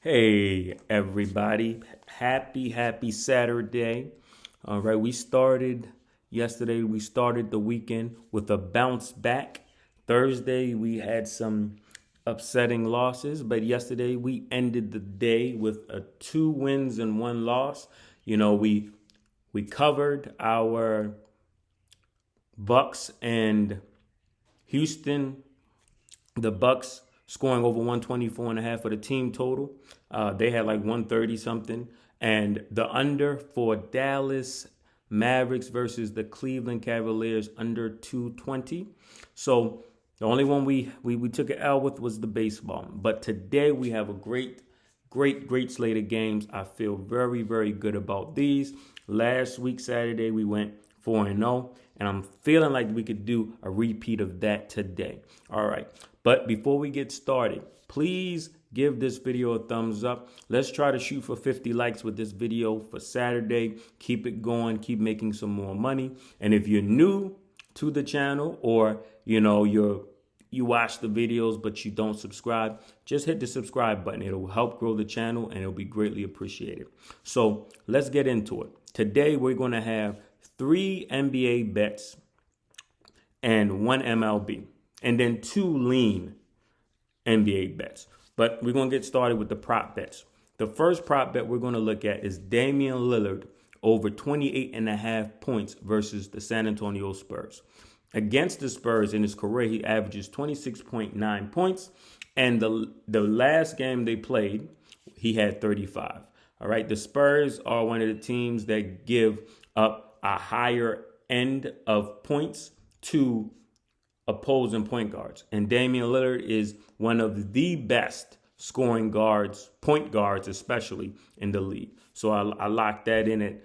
Hey, everybody. Happy Saturday. All right, we started yesterday, we started the weekend with a bounce back. Thursday, we had some upsetting losses, but yesterday we ended the day with two wins and one loss. We covered our Bucks and Houston. The Bucks scoring over 124 and a half for the team total. They had like 130 something. And the under for Dallas Mavericks versus the Cleveland Cavaliers under 220. So the only one we took an L with was the baseball. But today we have a great slate of games. I feel very good about these. Last week, Saturday, we went 4-0, and I'm feeling like we could do a repeat of that today. All right. But before we get started, please give this video a thumbs up. Let's try to shoot for 50 likes with this video for Saturday. Keep it going. Keep making some more money. And if you're new to the channel, or you watch the videos but you don't subscribe, just hit the subscribe button. It'll help grow the channel and it'll be greatly appreciated. So let's get into it. Today we're going to have 3 NBA bets and 1 MLB, and then 2 lean NBA bets. But we're going to get started with the prop bets. The first prop bet we're going to look at is Damian Lillard over 28.5 points versus the San Antonio Spurs. Against the Spurs in his career, he averages 26.9 points. And the last game they played, he had 35. All right. The Spurs are one of the teams that give up a higher end of points to opposing point guards. And Damian Lillard is one of the best scoring guards, point guards especially, in the league. So I locked that in at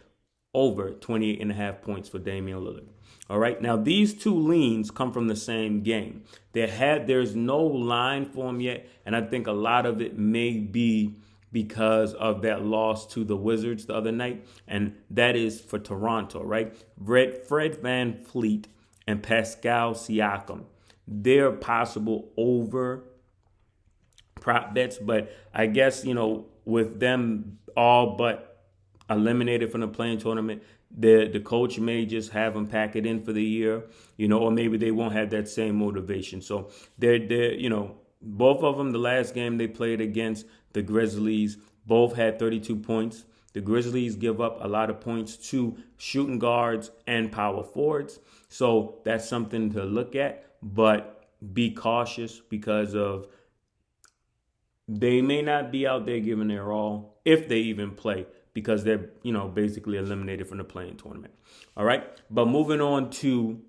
over 28.5 points for Damian Lillard. All right. Now, these 2 leans come from the same game. There's no line for them yet. And I think a lot of it may be because of that loss to the Wizards the other night. And that is for Toronto, right? Fred VanVleet and Pascal Siakam. They're possible over prop bets. But I guess, with them all but eliminated from the playing tournament, the coach may just have them pack it in for the year, or maybe they won't have that same motivation. So they're both of them, the last game they played against the Grizzlies, both had 32 points. The Grizzlies give up a lot of points to shooting guards and power forwards. So that's something to look at, but be cautious because of they may not be out there giving their all if they even play, because they're, basically eliminated from the playing tournament. All right. But moving on to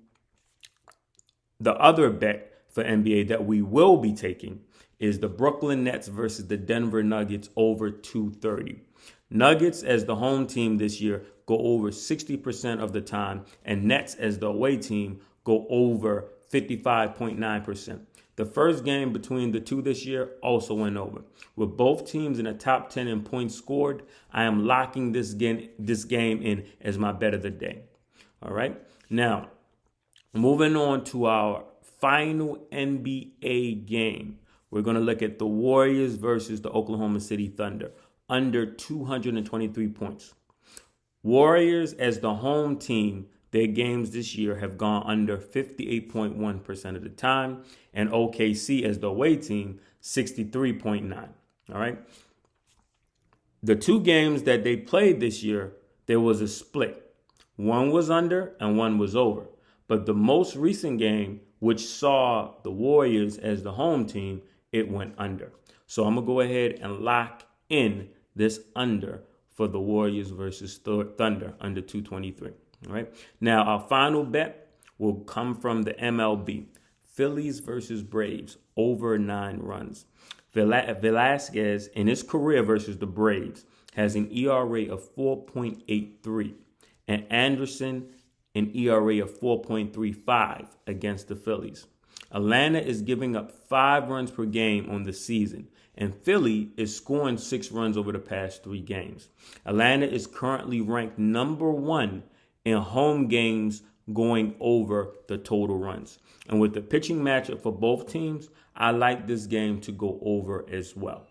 the other bet for NBA that we will be taking is the Brooklyn Nets versus the Denver Nuggets over 230. Nuggets as the home team this year go over 60% of the time, and Nets as the away team go over 55.9%. The first game between the two this year also went over. With both teams in the top 10 in points scored, I am locking this game in as my bet of the day. All right. Now, moving on to our final NBA game, we're going to look at the Warriors versus the Oklahoma City Thunder under 223 points. Warriors as the home team, their games this year have gone under 58.1% of the time, and OKC as the away team, 63.9. All right. The 2 games that they played this year, there was a split. One was under and one was over. But the most recent game, which saw the Warriors as the home team, it went under. So I'm going to go ahead and lock in this under for the Warriors versus Thunder under 223. All right. Now, our final bet will come from the MLB. Phillies versus Braves over 9 runs. Velasquez, in his career versus the Braves, has an ERA of 4.83, and Anderson an ERA of 4.35 against the Phillies. Atlanta is giving up 5 runs per game on the season, and Philly is scoring 6 runs over the past 3 games. Atlanta is currently ranked number 1 in home games going over the total runs. And with the pitching matchup for both teams, I like this game to go over as well.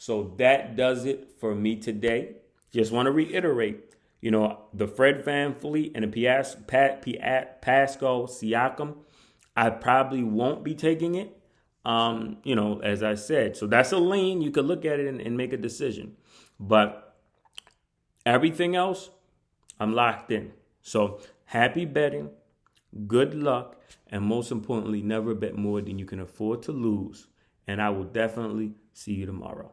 So that does it for me today. Just want to reiterate, the Fred VanVleet and the Pascal Siakam, I probably won't be taking it. As I said, so that's a lean. You could look at it and make a decision. But everything else, I'm locked in. So happy betting, good luck, and most importantly, never bet more than you can afford to lose. And I will definitely see you tomorrow.